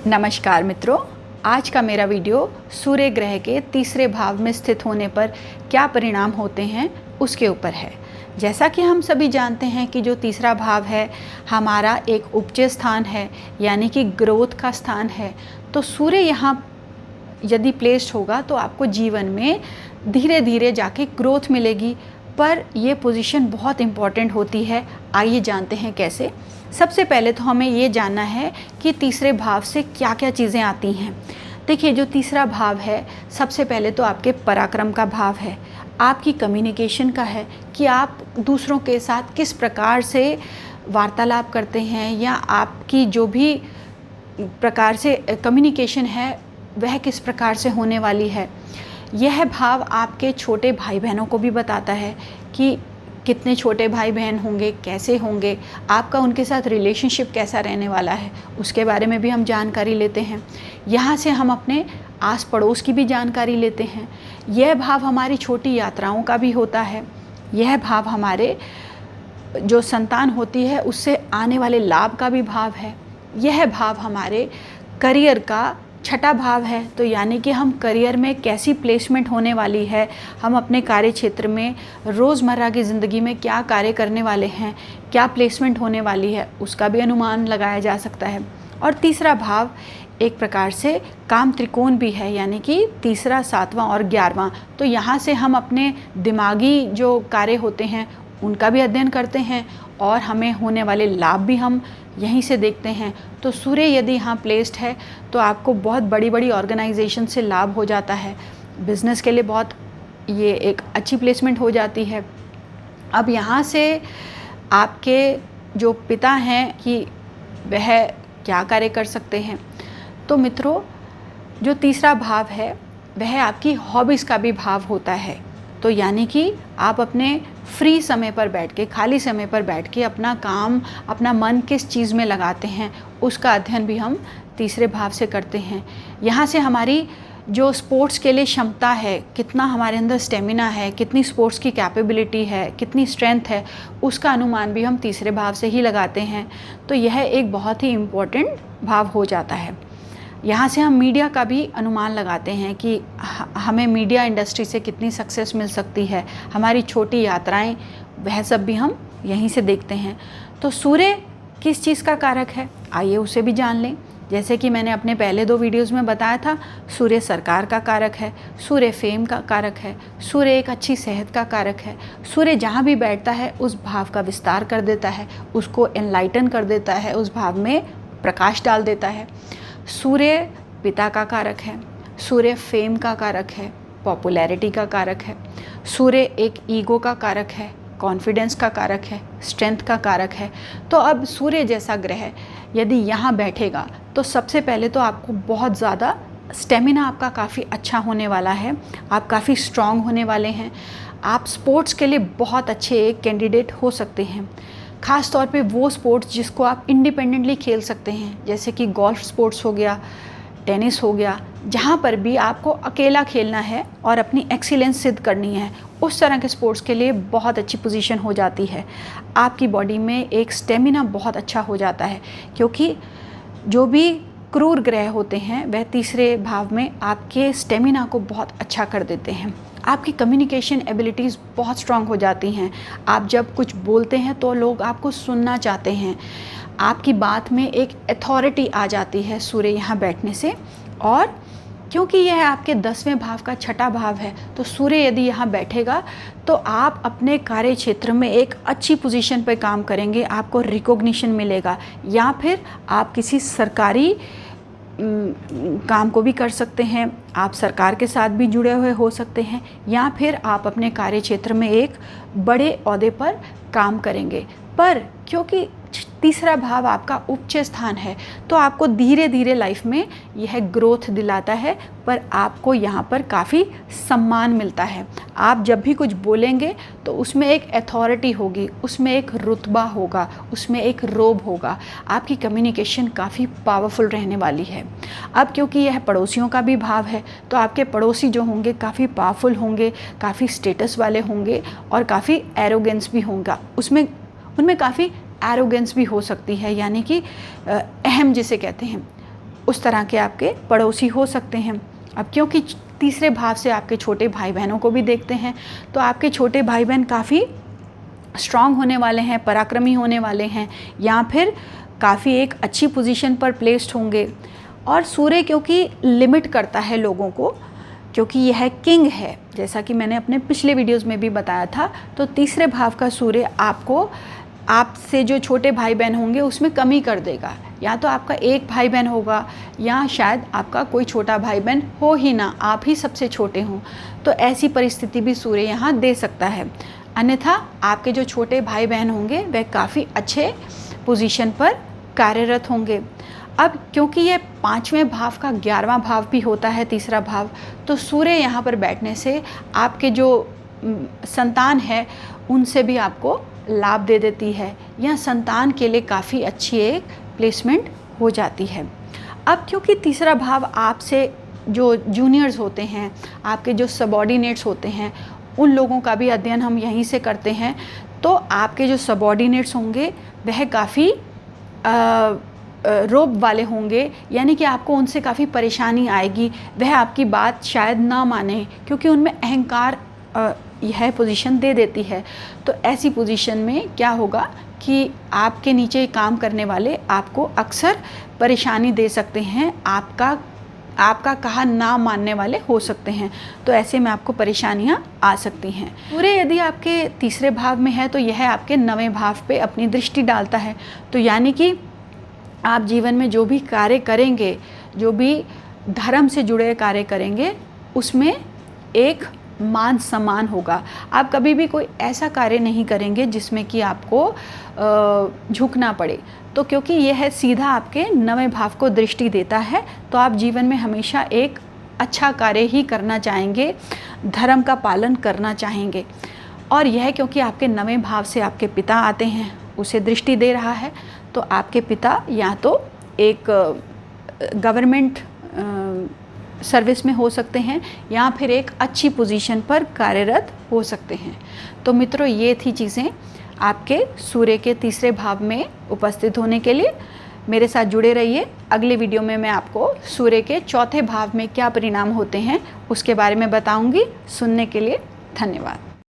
नमस्कार मित्रों, आज का मेरा वीडियो सूर्य ग्रह के तीसरे भाव में स्थित होने पर क्या परिणाम होते हैं उसके ऊपर है। जैसा कि हम सभी जानते हैं कि जो तीसरा भाव है हमारा एक उपज स्थान है, यानी कि ग्रोथ का स्थान है। तो सूर्य यहाँ यदि प्लेस्ड होगा तो आपको जीवन में धीरे धीरे जाके ग्रोथ मिलेगी, पर ये पोजीशन बहुत इम्पॉर्टेंट होती है। आइए जानते हैं कैसे। सबसे पहले तो हमें ये जानना है कि तीसरे भाव से क्या क्या चीज़ें आती हैं। देखिए, जो तीसरा भाव है सबसे पहले तो आपके पराक्रम का भाव है, आपकी कम्युनिकेशन का है कि आप दूसरों के साथ किस प्रकार से वार्तालाप करते हैं, या आपकी जो भी प्रकार से कम्युनिकेशन है वह किस प्रकार से होने वाली है। यह भाव आपके छोटे भाई बहनों को भी बताता है कि कितने छोटे भाई बहन होंगे, कैसे होंगे, आपका उनके साथ रिलेशनशिप कैसा रहने वाला है, उसके बारे में भी हम जानकारी लेते हैं। यहाँ से हम अपने आस पड़ोस की भी जानकारी लेते हैं। यह भाव हमारी छोटी यात्राओं का भी होता है। यह भाव हमारे जो संतान होती है उससे आने वाले लाभ का भी भाव है। यह भाव हमारे करियर का छठा भाव है। तो यानी कि हम करियर में कैसी प्लेसमेंट होने वाली है, हम अपने कार्य क्षेत्र में रोज़मर्रा की ज़िंदगी में क्या कार्य करने वाले हैं, क्या प्लेसमेंट होने वाली है, उसका भी अनुमान लगाया जा सकता है। और तीसरा भाव एक प्रकार से काम त्रिकोण भी है, यानी कि तीसरा, सातवां और 11वां। तो यहाँ से हम अपने दिमागी जो कार्य होते हैं उनका भी अध्ययन करते हैं और हमें होने वाले लाभ भी हम यहीं से देखते हैं। तो सूर्य यदि यहाँ प्लेस्ड है तो आपको बहुत बड़ी बड़ी ऑर्गेनाइजेशन से लाभ हो जाता है, बिज़नेस के लिए बहुत ये एक अच्छी प्लेसमेंट हो जाती है। अब यहाँ से आपके जो पिता हैं कि वह क्या कार्य कर सकते हैं। तो मित्रों, जो तीसरा भाव है वह आपकी हॉबीज़ का भी भाव होता है। तो यानी कि आप अपने फ्री समय पर बैठ के, खाली समय पर बैठ के अपना काम, अपना मन किस चीज़ में लगाते हैं उसका अध्ययन भी हम तीसरे भाव से करते हैं। यहाँ से हमारी जो स्पोर्ट्स के लिए क्षमता है, कितना हमारे अंदर स्टेमिना है, कितनी स्पोर्ट्स की कैपेबिलिटी है, कितनी स्ट्रेंथ है, उसका अनुमान भी हम तीसरे भाव से ही लगाते हैं। तो यह एक बहुत ही इम्पोर्टेंट भाव हो जाता है। यहाँ से हम मीडिया का भी अनुमान लगाते हैं कि हमें मीडिया इंडस्ट्री से कितनी सक्सेस मिल सकती है, हमारी छोटी यात्राएं, वह सब भी हम यहीं से देखते हैं। तो सूर्य किस चीज़ का कारक है, आइए उसे भी जान लें। जैसे कि मैंने अपने पहले 2 वीडियोज़ में बताया था, सूर्य सरकार का कारक है, सूर्य फेम का कारक है, सूर्य एक अच्छी सेहत का कारक है। सूर्य जहाँ भी बैठता है उस भाव का विस्तार कर देता है, उसको एनलाइटन कर देता है, उस भाव में प्रकाश डाल देता है। सूर्य पिता का कारक है, सूर्य फेम का कारक है, पॉपुलैरिटी का कारक है। सूर्य एक ईगो का कारक है, कॉन्फिडेंस का कारक है, स्ट्रेंथ का कारक है। तो अब सूर्य जैसा ग्रह यदि यहाँ बैठेगा तो सबसे पहले तो आपको बहुत ज़्यादा स्टेमिना आपका काफ़ी अच्छा होने वाला है, आप काफ़ी स्ट्रॉन्ग होने वाले हैं, आप स्पोर्ट्स के लिए बहुत अच्छे एक कैंडिडेट हो सकते हैं। ख़ास तौर पे वो स्पोर्ट्स जिसको आप इंडिपेंडेंटली खेल सकते हैं, जैसे कि गोल्फ स्पोर्ट्स हो गया, टेनिस हो गया, जहाँ पर भी आपको अकेला खेलना है और अपनी एक्सीलेंस सिद्ध करनी है, उस तरह के स्पोर्ट्स के लिए बहुत अच्छी पोजीशन हो जाती है। आपकी बॉडी में एक स्टेमिना बहुत अच्छा हो जाता है, क्योंकि जो भी क्रूर ग्रह होते हैं वह तीसरे भाव में आपके स्टेमिना को बहुत अच्छा कर देते हैं। आपकी कम्युनिकेशन एबिलिटीज़ बहुत स्ट्रांग हो जाती हैं। आप जब कुछ बोलते हैं तो लोग आपको सुनना चाहते हैं, आपकी बात में एक अथॉरिटी आ जाती है सूर्य यहाँ बैठने से। और क्योंकि यह आपके 10वें भाव का छठा भाव है, तो सूर्य यदि यहाँ बैठेगा तो आप अपने कार्य क्षेत्र में एक अच्छी पोजीशन पर काम करेंगे, आपको रिकॉग्निशन मिलेगा, या फिर आप किसी सरकारी काम को भी कर सकते हैं, आप सरकार के साथ भी जुड़े हुए हो सकते हैं, या फिर आप अपने कार्य क्षेत्र में एक बड़े ओहदे पर काम करेंगे। पर क्योंकि तीसरा भाव आपका उच्च स्थान है तो आपको धीरे धीरे लाइफ में यह ग्रोथ दिलाता है, पर आपको यहाँ पर काफ़ी सम्मान मिलता है। आप जब भी कुछ बोलेंगे तो उसमें एक अथॉरिटी होगी, उसमें एक रुतबा होगा, उसमें एक रोब होगा, आपकी कम्युनिकेशन काफ़ी पावरफुल रहने वाली है। अब क्योंकि यह पड़ोसियों का भी भाव है तो आपके पड़ोसी जो होंगे काफ़ी पावरफुल होंगे, काफ़ी स्टेटस वाले होंगे और काफ़ी एरोगेंस भी होगा, उनमें काफ़ी एरोगेंस भी हो सकती है, यानी कि अहम जिसे कहते हैं। उस तरह के आपके पड़ोसी हो सकते हैं। अब क्योंकि तीसरे भाव से आपके छोटे भाई बहनों को भी देखते हैं, तो आपके छोटे भाई बहन काफ़ी स्ट्रांग होने वाले हैं, पराक्रमी होने वाले हैं, या फिर काफ़ी एक अच्छी पोजीशन पर प्लेस्ड होंगे। और सूर्य क्योंकि लिमिट करता है लोगों को, क्योंकि यह किंग है, जैसा कि मैंने अपने पिछले वीडियोस में भी बताया था, तो तीसरे भाव का सूर्य आपको, आपसे जो छोटे भाई बहन होंगे उसमें कमी कर देगा। या तो आपका एक भाई बहन होगा, या शायद आपका कोई छोटा भाई बहन हो ही ना, आप ही सबसे छोटे हों। तो ऐसी परिस्थिति भी सूर्य यहाँ दे सकता है। अन्यथा आपके जो छोटे भाई बहन होंगे वह काफ़ी अच्छे पोजीशन पर कार्यरत होंगे। अब क्योंकि ये 5वें भाव का 11वां भाव भी होता है तीसरा भाव, तो सूर्य यहाँ पर बैठने से आपके जो संतान है उनसे भी आपको लाभ दे देती है, या संतान के लिए काफ़ी अच्छी एक प्लेसमेंट हो जाती है। अब क्योंकि तीसरा भाव आपसे जो जूनियर्स होते हैं, आपके जो सबऑर्डिनेट्स होते हैं, उन लोगों का भी अध्ययन हम यहीं से करते हैं, तो आपके जो सबऑर्डिनेट्स होंगे वह काफ़ी रोब वाले होंगे, यानी कि आपको उनसे काफ़ी परेशानी आएगी, वह आपकी बात शायद ना माने, क्योंकि उनमें अहंकार यह पोजीशन दे देती है। तो ऐसी पोजीशन में क्या होगा कि आपके नीचे काम करने वाले आपको अक्सर परेशानी दे सकते हैं, आपका कहा ना मानने वाले हो सकते हैं। तो ऐसे में आपको परेशानियां आ सकती हैं। सूर्य यदि आपके तीसरे भाव में है तो यह आपके 9वें भाव पे अपनी दृष्टि डालता है। तो यानी कि आप जीवन में जो भी कार्य करेंगे, जो भी धर्म से जुड़े कार्य करेंगे, उसमें एक मान सम्मान होगा। आप कभी भी कोई ऐसा कार्य नहीं करेंगे जिसमें कि आपको झुकना पड़े। तो क्योंकि यह सीधा आपके 9वें भाव को दृष्टि देता है, तो आप जीवन में हमेशा एक अच्छा कार्य ही करना चाहेंगे, धर्म का पालन करना चाहेंगे। और यह क्योंकि आपके 9वें भाव से आपके पिता आते हैं, उसे दृष्टि दे रहा है, तो आपके पिता या तो एक गवर्नमेंट सर्विस में हो सकते हैं, या फिर एक अच्छी पोजीशन पर कार्यरत हो सकते हैं। तो मित्रों, ये थी चीज़ें आपके सूर्य के तीसरे भाव में उपस्थित होने के लिए। मेरे साथ जुड़े रहिए। अगले वीडियो में मैं आपको सूर्य के चौथे भाव में क्या परिणाम होते हैं उसके बारे में बताऊंगी। सुनने के लिए धन्यवाद।